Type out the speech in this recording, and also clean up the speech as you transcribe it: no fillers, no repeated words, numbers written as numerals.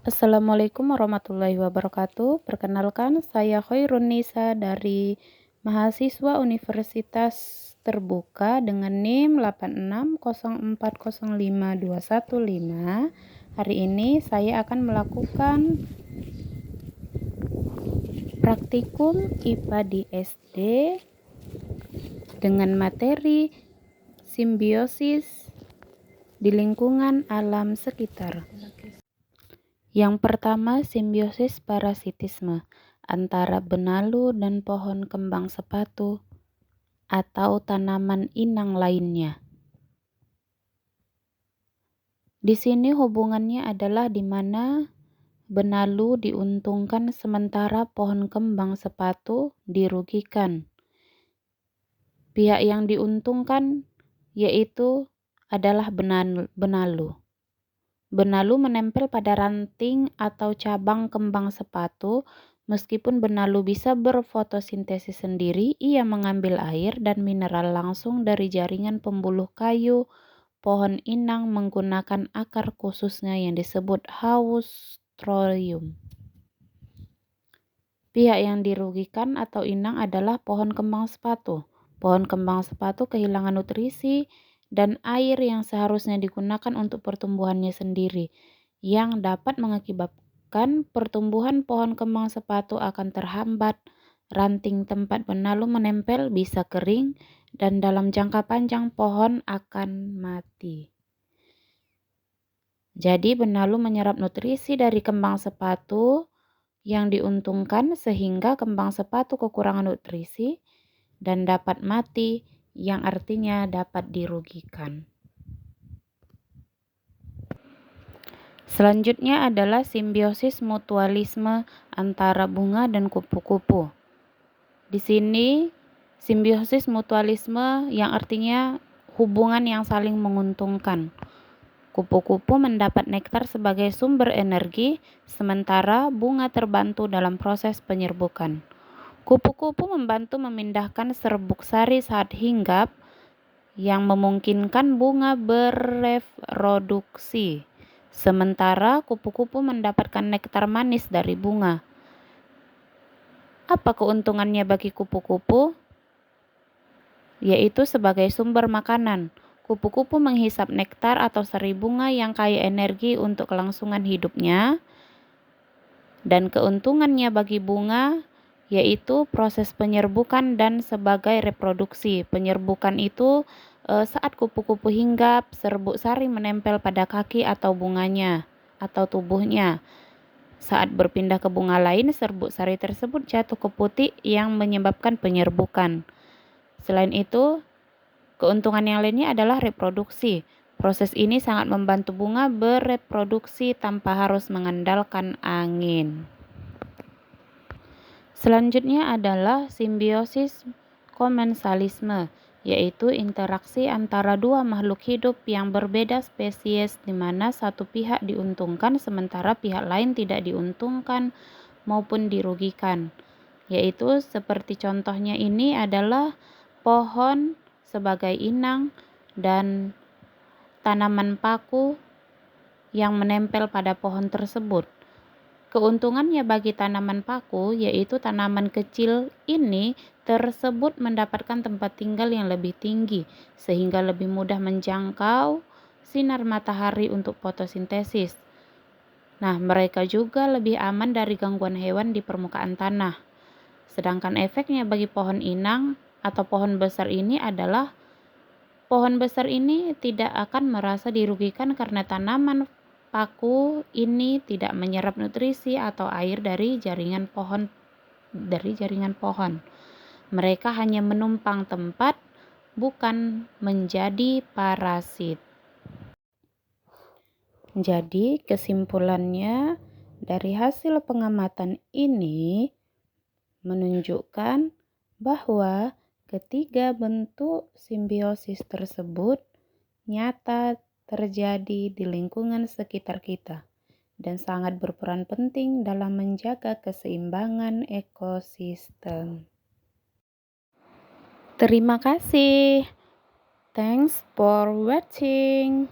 Assalamualaikum warahmatullahi wabarakatuh. Perkenalkan, saya Khairun Nisa dari mahasiswa Universitas Terbuka dengan NIM 8604052215. Hari ini saya akan melakukan praktikum IPA di SD dengan materi simbiosis di lingkungan alam sekitar. Yang pertama, simbiosis parasitisme antara benalu dan pohon kembang sepatu atau tanaman inang lainnya. Di sini hubungannya adalah di mana benalu diuntungkan sementara pohon kembang sepatu dirugikan. Pihak yang diuntungkan yaitu adalah benalu. Benalu menempel pada ranting atau cabang kembang sepatu. Meskipun benalu bisa berfotosintesis sendiri, ia mengambil air dan mineral langsung dari jaringan pembuluh kayu pohon inang menggunakan akar khususnya yang disebut haustorium. Pihak yang dirugikan atau inang adalah pohon kembang sepatu. Pohon kembang sepatu kehilangan nutrisi dan air yang seharusnya digunakan untuk pertumbuhannya sendiri, yang dapat mengakibatkan pertumbuhan pohon kembang sepatu akan terhambat, ranting tempat benalu menempel bisa kering, dan dalam jangka panjang pohon akan mati. Jadi benalu menyerap nutrisi dari kembang sepatu yang diuntungkan sehingga kembang sepatu kekurangan nutrisi dan dapat mati, yang artinya dapat dirugikan. Selanjutnya adalah simbiosis mutualisme antara bunga dan kupu-kupu. Di sini simbiosis mutualisme yang artinya hubungan yang saling menguntungkan. Kupu-kupu mendapat nektar sebagai sumber energi, sementara bunga terbantu dalam proses penyerbukan. Kupu-kupu membantu memindahkan serbuk sari saat hinggap yang memungkinkan bunga bereproduksi, sementara kupu-kupu mendapatkan nektar manis dari bunga. Apa keuntungannya bagi kupu-kupu? Yaitu sebagai sumber makanan. Kupu-kupu menghisap nektar atau sari bunga yang kaya energi untuk kelangsungan hidupnya, dan keuntungannya bagi bunga yaitu proses penyerbukan dan sebagai reproduksi. Penyerbukan itu saat kupu-kupu hinggap, serbuk sari menempel pada kaki atau bunganya atau tubuhnya. Saat berpindah ke bunga lain, serbuk sari tersebut jatuh ke putik yang menyebabkan penyerbukan. Selain itu, keuntungan yang lainnya adalah reproduksi. Proses ini sangat membantu bunga bereproduksi tanpa harus mengandalkan angin. Selanjutnya adalah simbiosis komensalisme, yaitu interaksi antara dua makhluk hidup yang berbeda spesies di mana satu pihak diuntungkan sementara pihak lain tidak diuntungkan maupun dirugikan. Yaitu seperti contohnya ini adalah pohon sebagai inang dan tanaman paku yang menempel pada pohon tersebut. Keuntungannya bagi tanaman paku yaitu tanaman kecil ini tersebut mendapatkan tempat tinggal yang lebih tinggi sehingga lebih mudah menjangkau sinar matahari untuk fotosintesis. Nah, mereka juga lebih aman dari gangguan hewan di permukaan tanah. Sedangkan efeknya bagi pohon inang atau pohon besar ini adalah pohon besar ini tidak akan merasa dirugikan karena tanaman paku ini tidak menyerap nutrisi atau air dari jaringan pohon. Mereka hanya menumpang tempat, bukan menjadi parasit. Jadi kesimpulannya dari hasil pengamatan ini menunjukkan bahwa ketiga bentuk simbiosis tersebut nyata terjadi di lingkungan sekitar kita dan sangat berperan penting dalam menjaga keseimbangan ekosistem. Terima kasih. Thanks for watching.